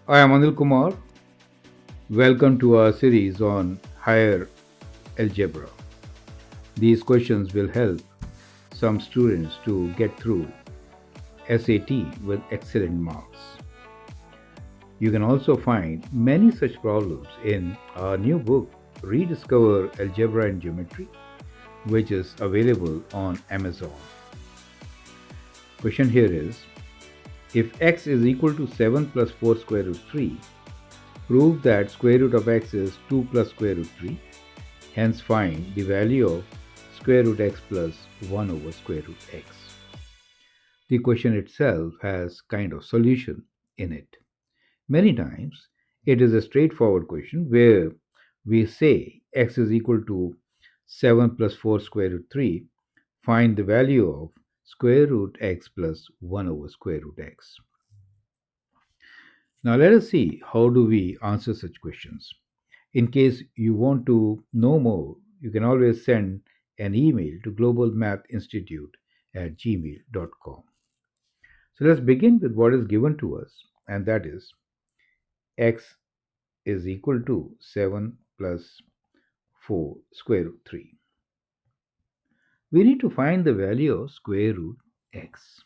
I am Anil Kumar. Welcome to our series on higher algebra. These questions will help some students to get through SAT with excellent marks. You can also find many such problems in our new book, Rediscover Algebra and Geometry, which is available on Amazon. Question here is, if x is equal to 7 plus 4 square root 3, prove that square root of x is 2 plus square root 3. Hence find the value of square root x plus 1 over square root x. The question itself has kind of solution in it. Many times it is a straightforward question where we say x is equal to 7 plus 4 square root 3. Find the value of square root x plus 1 over square root x. Now let us see how do we answer such questions. In case you want to know more, you can always send an email to globalmathinstitute@gmail.com. So let's begin with what is given to us, and that is x is equal to 7 plus 4 square root 3. We need to find the value of square root x.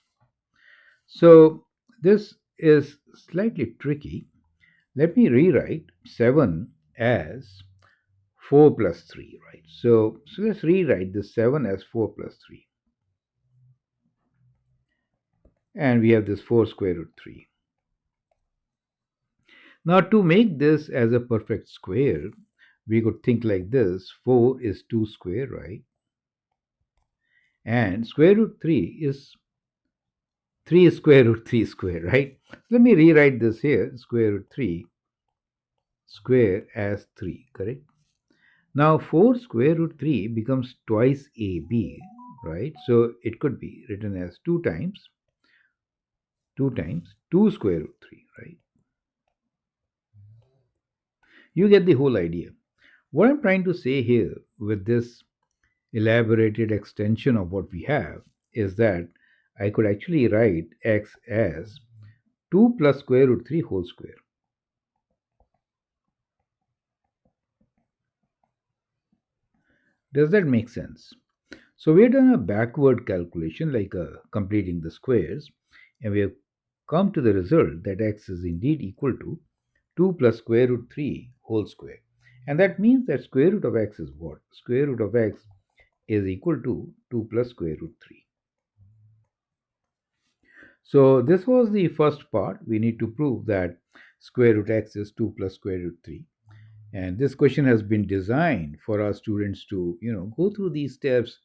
So this is slightly tricky. Let me rewrite 7 as 4 plus 3, right? So let's rewrite this 7 as 4 plus 3. And we have this 4 square root 3. Now to make this as a perfect square, we could think like this. 4 is 2 square, right? And square root 3 is 3 square root 3 square, right? Let me rewrite this here, square root 3 square as 3, correct? Now 4 square root 3 becomes twice AB, right? So it could be written as 2 times 2 square root 3, right? You get the whole idea. What I'm trying to say here with this elaborated extension of what we have is that I could actually write x as 2 plus square root 3 whole square. Does that make sense? So we have done a backward calculation like completing the squares, and we have come to the result that x is indeed equal to 2 plus square root 3 whole square. And that means that square root of x is what? Square root of x is equal to 2 plus square root 3. So this was the first part. We need to prove that square root x is 2 plus square root 3. And this question has been designed for our students to, go through these steps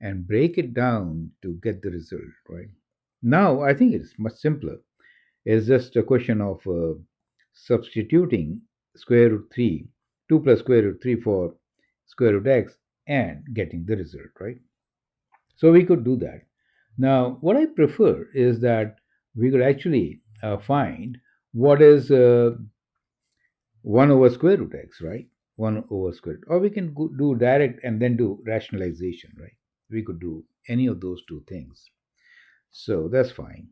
and break it down to get the result, right? Now, I think it's much simpler. It's just a question of substituting square root 3, 2 plus square root 3 for square root x and getting the result, right? So we could do that. Now, what I prefer is that we could actually find what is 1 over square root x, right? 1 over square root. Or we can do direct and then do rationalization, right? We could do any of those two things. So that's fine.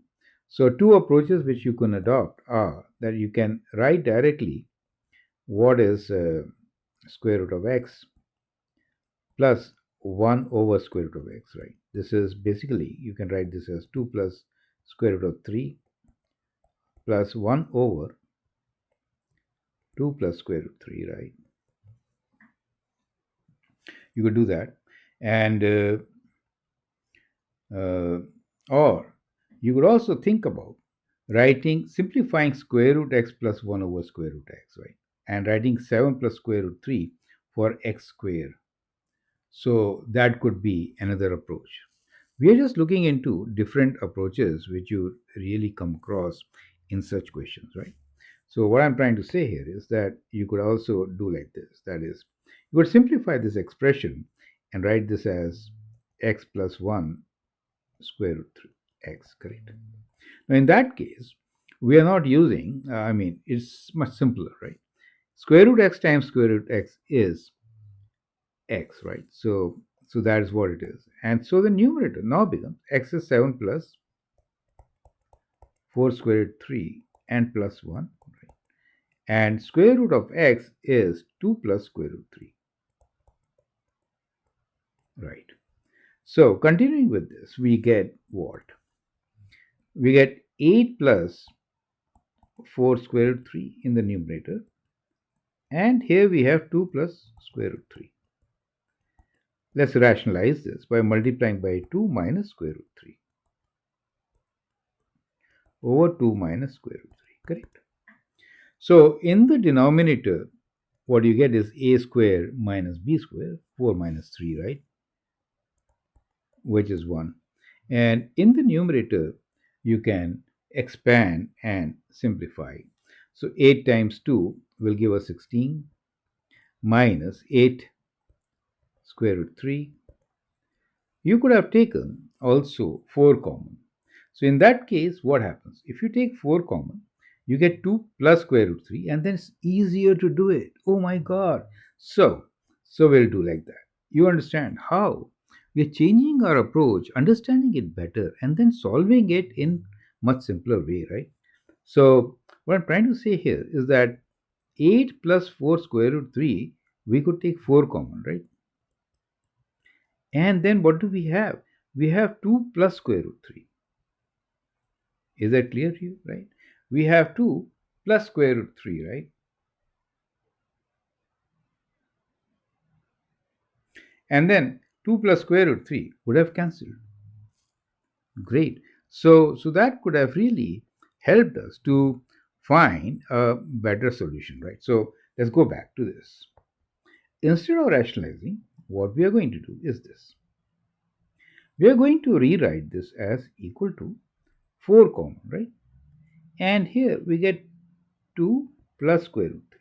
So two approaches which you can adopt are that you can write directly what is square root of x plus 1 over square root of x, right? This is basically, you can write this as 2 plus square root of 3 plus 1 over 2 plus square root 3, right? You could do that. And or you could also think about simplifying square root x plus 1 over square root x, right? And writing 7 plus square root 3 for x square. So that could be another approach. We are just looking into different approaches which you really come across in such questions, right? So what I'm trying to say here is that you could also do like this. That is, you could simplify this expression and write this as x plus 1 square root 3 x, correct? Now in that case, we are not using, it's much simpler, right? Square root x times square root x is x, right? So that is what it is. And so the numerator now becomes x is 7 plus 4 square root 3 and plus 1, right? and square root of x is 2 plus square root 3. Right. So continuing with this, we get what? We get 8 plus 4 square root 3 in the numerator, and here we have 2 plus square root 3. Let's rationalize this by multiplying by 2 minus square root 3 over 2 minus square root 3. Correct? So in the denominator, what you get is a square minus b square, 4 minus 3, right? Which is 1. And in the numerator, you can expand and simplify. So 8 times 2 will give us 16 minus 8 square root 3. You could have taken also 4 common. So in that case, what happens? If you take 4 common, you get 2 plus square root 3, and then it's easier to do it. Oh my god. So we'll do like that. You understand how? We're changing our approach, understanding it better, and then solving it in much simpler way, right? So what I'm trying to say here is that 8 plus 4 square root 3, we could take 4 common, right? And then what do we have? We have 2 plus square root 3. Is that clear to you, right? We have 2 plus square root 3, right? And then 2 plus square root 3 would have cancelled. Great. So that could have really helped us to find a better solution, right? So let's go back to this. Instead of rationalizing, what we are going to do is this. We are going to rewrite this as equal to 4 common, right? And here we get 2 plus square root 3.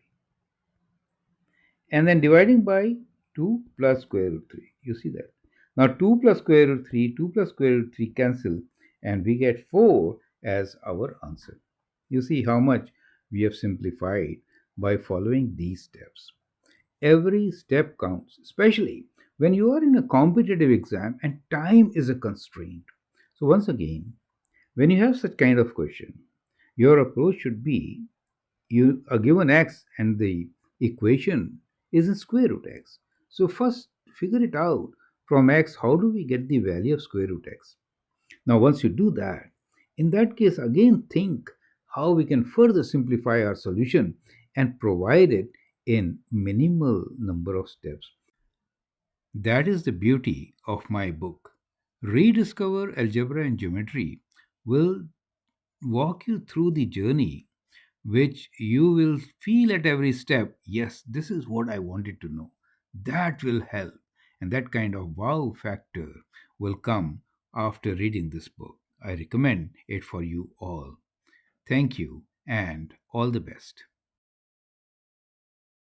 And then dividing by 2 plus square root 3. You see that? Now 2 plus square root 3, 2 plus square root 3 cancel, and we get 4 as our answer. You see how much we have simplified by following these steps. Every step counts, especially when you are in a competitive exam and time is a constraint. So once again, when you have such kind of question, your approach should be you are given x and the equation is in square root x. So first figure it out from x how do we get the value of square root x. Now once you do that, in that case again think how we can further simplify our solution and provide it in minimal number of steps. That is the beauty of my book. Rediscover Algebra and Geometry will walk you through the journey which you will feel at every step, yes, this is what I wanted to know. That will help. And that kind of wow factor will come after reading this book. I recommend it for you all. Thank you and all the best.